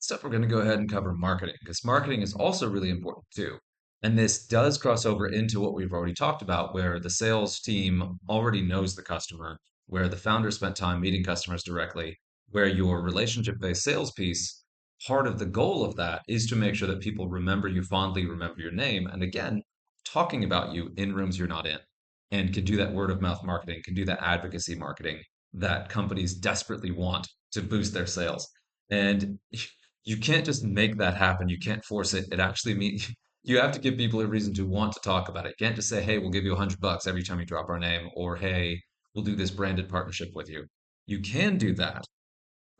So we're going to go ahead and cover marketing because marketing is also really important too. And this does cross over into what we've already talked about, where the sales team already knows the customer, where the founder spent time meeting customers directly, where your relationship-based sales piece, part of the goal of that is to make sure that people remember you fondly, remember your name, and again, talking about you in rooms you're not in, and can do that word of mouth marketing, can do that advocacy marketing that companies desperately want to boost their sales. And you can't just make that happen. You can't force it. It actually means you have to give people a reason to want to talk about it. You can't just say, "Hey, we'll give you $100 every time you drop our name," or "Hey, we'll do this branded partnership with you." You can do that,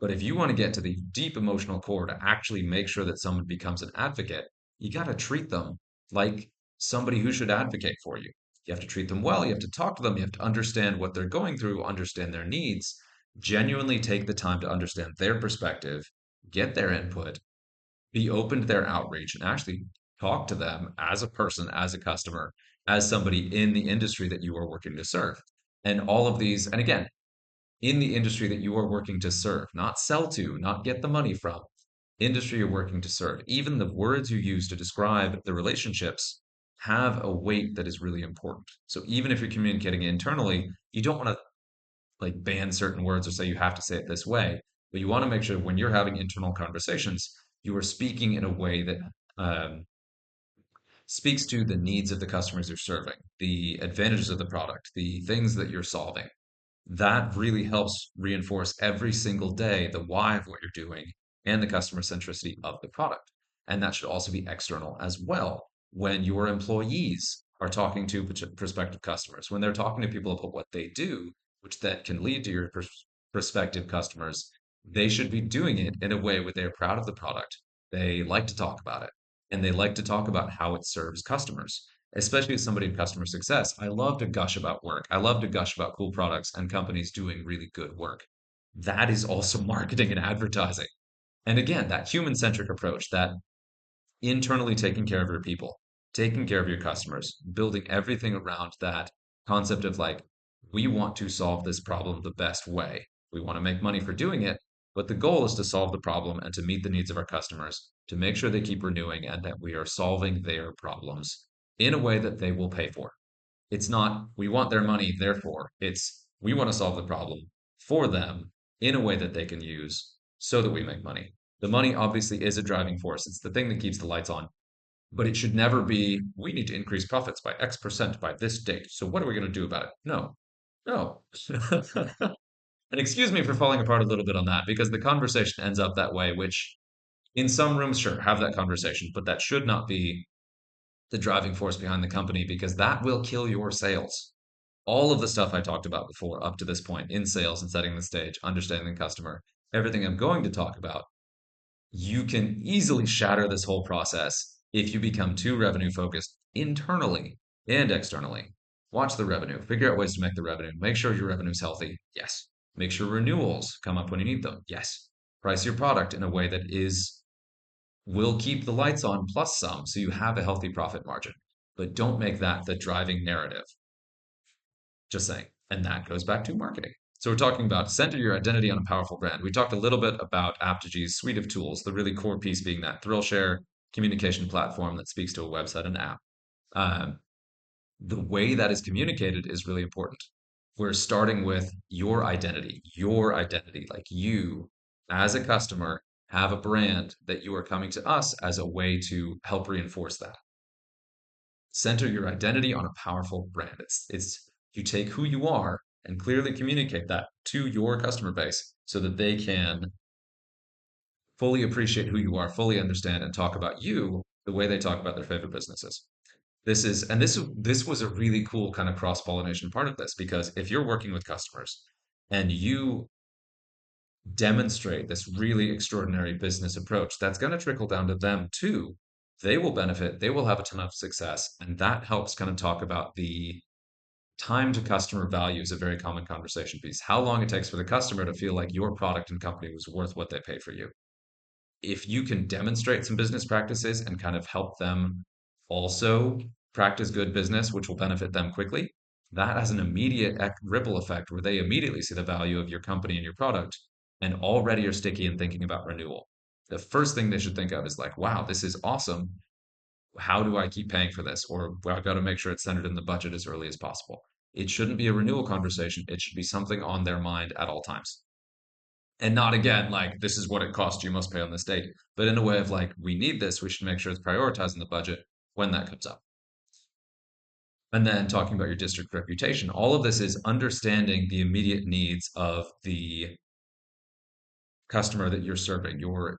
but if you want to get to the deep emotional core to actually make sure that someone becomes an advocate, you got to treat them like somebody who should advocate for you. You have to treat them well. You have to talk to them. You have to understand what they're going through, understand their needs, genuinely take the time to understand their perspective, get their input, be open to their outreach, and actually talk to them as a person, as a customer, as somebody in the industry that you are working to serve. And all of these, and again, in the industry that you are working to serve, not sell to, not get the money from, industry you're working to serve. Even the words you use to describe the relationships have a weight that is really important. So even if you're communicating internally, you don't want to like ban certain words or say you have to say it this way, but you want to make sure when you're having internal conversations, you are speaking in a way that um, speaks to the needs of the customers you're serving, the advantages of the product, the things that you're solving. That really helps reinforce every single day the why of what you're doing and the customer centricity of the product. And that should also be external as well. When your employees are talking to prospective customers, when they're talking to people about what they do, which that can lead to your prospective customers, they should be doing it in a way where they're proud of the product. They like to talk about it and they like to talk about how it serves customers, especially as somebody in customer success. I love to gush about work. I love to gush about cool products and companies doing really good work. That is also marketing and advertising. And again, that human centric approach, that internally taking care of your people, taking care of your customers, building everything around that concept of like, we want to solve this problem the best way. We want to make money for doing it, but the goal is to solve the problem and to meet the needs of our customers, to make sure they keep renewing and that we are solving their problems in a way that they will pay for. It's not, we want their money, therefore, it's, we want to solve the problem for them in a way that they can use so that we make money. The money obviously is a driving force. It's the thing that keeps the lights on, but it should never be, we need to increase profits by X% by this date. So what are we going to do about it? No, no. And excuse me for falling apart a little bit on that because the conversation ends up that way, which in some rooms, sure, have that conversation, but that should not be the driving force behind the company because that will kill your sales. All of the stuff I talked about before up to this point in sales and setting the stage, understanding the customer, everything I'm going to talk about, you can easily shatter this whole process if you become too revenue focused internally and externally. Watch the revenue, figure out ways to make the revenue, make sure your revenue is healthy. Yes. Make sure renewals come up when you need them. Yes. Price your product in a way that is will keep the lights on plus some so you have a healthy profit margin. But don't make that the driving narrative. Just saying. And that goes back to marketing. So we're talking about center your identity on a powerful brand. We talked a little bit about Aptogy's suite of tools, the really core piece being that thrill share communication platform that speaks to a website and app. Um, the way that is communicated is really important. We're starting with your identity, like you as a customer have a brand that you are coming to us as a way to help reinforce that. Center your identity on a powerful brand. It's you take who you are and clearly communicate that to your customer base so that they can fully appreciate who you are, fully understand and talk about you the way they talk about their favorite businesses. This was a really cool kind of cross-pollination part of this because if you're working with customers and you demonstrate this really extraordinary business approach, that's going to trickle down to them too. They will benefit, they will have a ton of success, and that helps kind of talk about the time to customer value is a very common conversation piece. How long it takes for the customer to feel like your product and company was worth what they pay for you. If you can demonstrate some business practices and kind of help them also practice good business, which will benefit them quickly, that has an immediate ripple effect where they immediately see the value of your company and your product and already are sticky and thinking about renewal. the first thing they should think of is like, wow, this is awesome. How do I keep paying for this? Or well, I've got to make sure it's centered in the budget as early as possible. It shouldn't be a renewal conversation. It should be something on their mind at all times. And not again, like, this is what it costs, you must pay on this date, but in a way of like, we need this, we should make sure it's prioritized in the budget when that comes up. And then talking about your district reputation, all of this is understanding the immediate needs of the customer that you're serving, your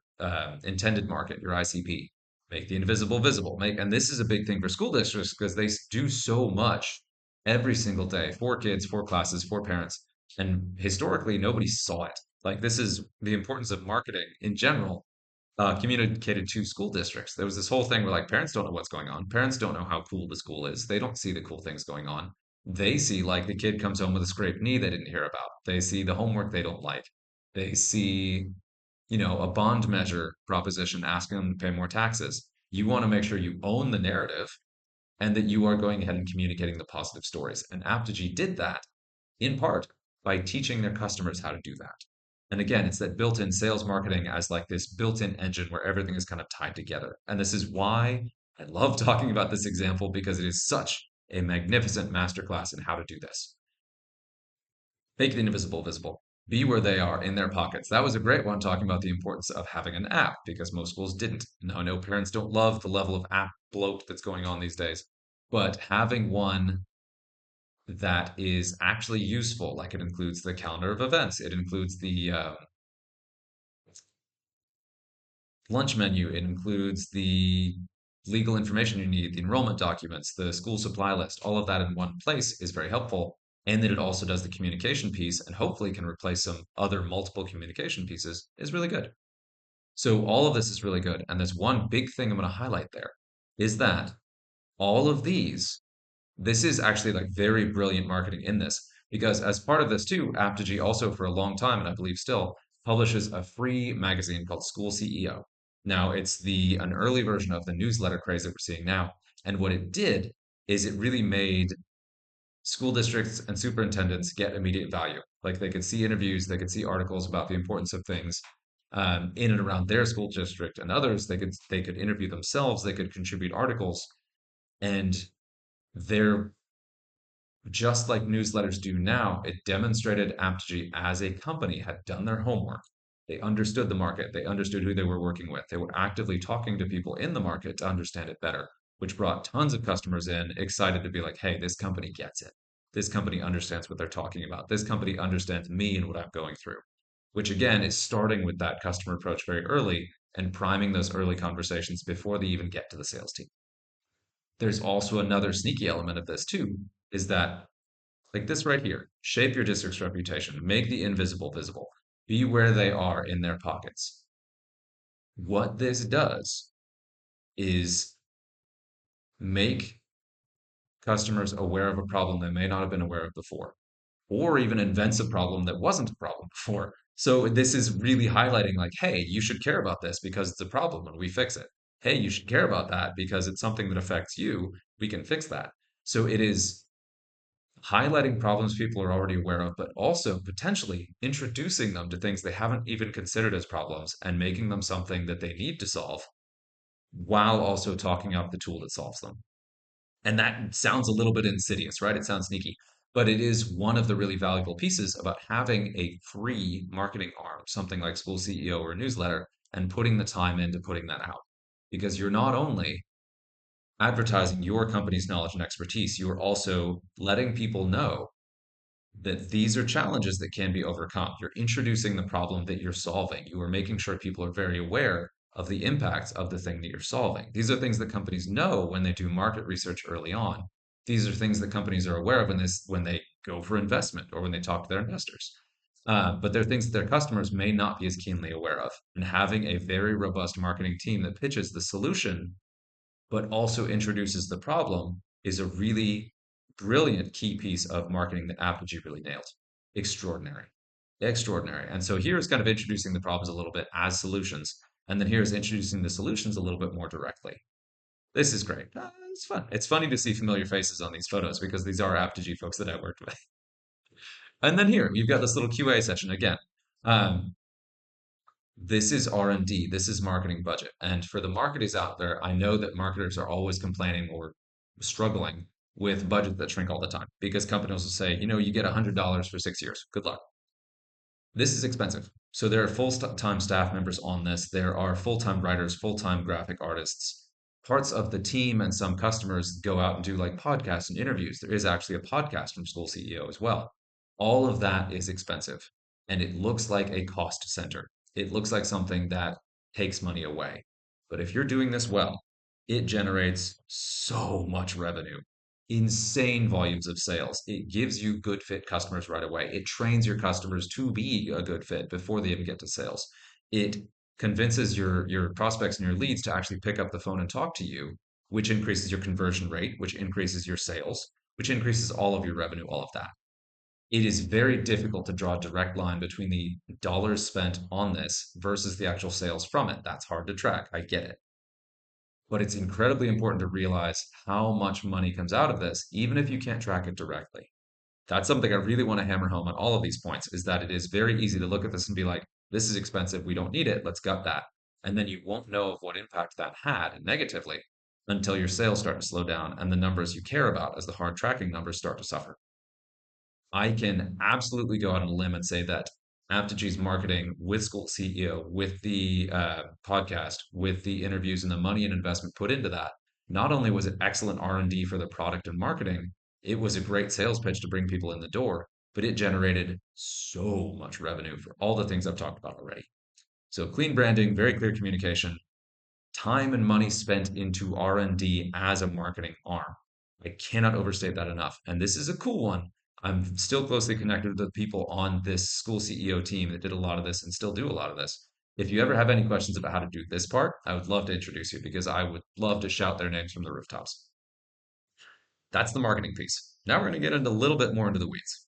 intended market, your ICP. Make the invisible visible. And this is a big thing for school districts because they do so much every single day for kids, for classes, for parents. And historically, nobody saw it. Like, this is the importance of marketing in general, communicated to school districts. There was this whole thing where like parents don't know what's going on. Parents don't know how cool the school is. They don't see the cool things going on. They see like the kid comes home with a scraped knee they didn't hear about. They see the homework they don't like. They see, a bond measure proposition asking them to pay more taxes. You want to make sure you own the narrative and that you are going ahead and communicating the positive stories. And Apogee did that in part by teaching their customers how to do that. And again, it's that built in sales marketing as like this built in engine where everything is kind of tied together. And this is why I love talking about this example because it is such a magnificent masterclass in how to do this. Make the invisible visible. Be where they are in their pockets. That was a great one talking about the importance of having an app because most schools didn't. Now, I know parents don't love the level of app bloat that's going on these days, but having one that is actually useful, like it includes the calendar of events, it includes the lunch menu, it includes the legal information you need, the enrollment documents, the school supply list, all of that in one place is very helpful. And that it also does the communication piece and hopefully can replace some other multiple communication pieces is really good. So all of this is really good. And there's one big thing I'm going to highlight there is that all of these, this is actually like very brilliant marketing in this because as part of this too, Apogee also for a long time, and I believe still, publishes a free magazine called School CEO. Now it's an early version of the newsletter craze that we're seeing now. And what it did is it really made school districts and superintendents get immediate value. Like they could see interviews, they could see articles about the importance of things in and around their school district, and others they could interview themselves, they could contribute articles, and they're just like newsletters do now. It demonstrated Apogee as a company had done their homework. They understood the market, they understood who they were working with, they were actively talking to people in the market to understand it better, which brought tons of customers in excited to be like, hey, this company gets it. This company understands what they're talking about. This company understands me and what I'm going through, which again is starting with that customer approach very early and priming those early conversations before they even get to the sales team. There's also another sneaky element of this too, is that like this right here, shape your district's reputation, make the invisible visible, be where they are in their pockets. What this does is make customers aware of a problem they may not have been aware of before, or even invents a problem that wasn't a problem before. So this is really highlighting like, hey, you should care about this because it's a problem and we fix it. Hey, you should care about that because it's something that affects you. We can fix that. So it is highlighting problems people are already aware of, but also potentially introducing them to things they haven't even considered as problems and making them something that they need to solve while also talking about the tool that solves them. And that sounds a little bit insidious, right? It sounds sneaky, but it is one of the really valuable pieces about having a free marketing arm, something like School CEO or a newsletter, and putting the time into putting that out. Because you're not only advertising your company's knowledge and expertise, you are also letting people know that these are challenges that can be overcome. You're introducing the problem that you're solving. You are making sure people are very aware of the impacts of the thing that you're solving. These are things that companies know when they do market research early on. These are things that companies are aware of when they go for investment or when they talk to their investors. But they're things that their customers may not be as keenly aware of. And having a very robust marketing team that pitches the solution but also introduces the problem is a really brilliant key piece of marketing that Apogee really nailed. Extraordinary. Extraordinary. And so here's kind of introducing the problems a little bit as solutions. And then here's introducing the solutions a little bit more directly. This is great. It's fun. It's funny to see familiar faces on these photos because these are Apogee folks that I worked with. And then here, you've got this little QA session again. Um, This is R&D. This is marketing budget. And for the marketers out there, I know that marketers are always complaining or struggling with budgets that shrink all the time because companies will say, you get $100 for 6 years. Good luck. This is expensive. So there are full-time staff members on this. There are full-time writers, full-time graphic artists. Parts of the team and some customers go out and do like podcasts and interviews. There is actually a podcast from School CEO as well. All of that is expensive. And it looks like a cost center. It looks like something that takes money away. But if you're doing this well, it generates so much revenue, insane volumes of sales. It gives you good fit customers right away. It trains your customers to be a good fit before they even get to sales. It convinces your prospects and your leads to actually pick up the phone and talk to you, which increases your conversion rate, which increases your sales, which increases all of your revenue, all of that. It is very difficult to draw a direct line between the dollars spent on this versus the actual sales from it. That's hard to track. I get it. But it's incredibly important to realize how much money comes out of this, even if you can't track it directly. That's something I really want to hammer home on all of these points is that it is very easy to look at this and be like, this is expensive. We don't need it. Let's gut that. And then you won't know of what impact that had negatively until your sales start to slow down and the numbers you care about as the hard tracking numbers start to suffer. I can absolutely go out on a limb and say that Aptog's marketing with School CEO, with the podcast, with the interviews and the money and investment put into that, not only was it excellent R&D for the product and marketing, it was a great sales pitch to bring people in the door, but it generated so much revenue for all the things I've talked about already. So clean branding, very clear communication, time and money spent into R&D as a marketing arm. I cannot overstate that enough. And this is a cool one. I'm still closely connected with the people on this school CEO team that did a lot of this and still do a lot of this. If you ever have any questions about how to do this part, I would love to introduce you because I would love to shout their names from the rooftops. That's the marketing piece. Now we're going to get into a little bit more into the weeds.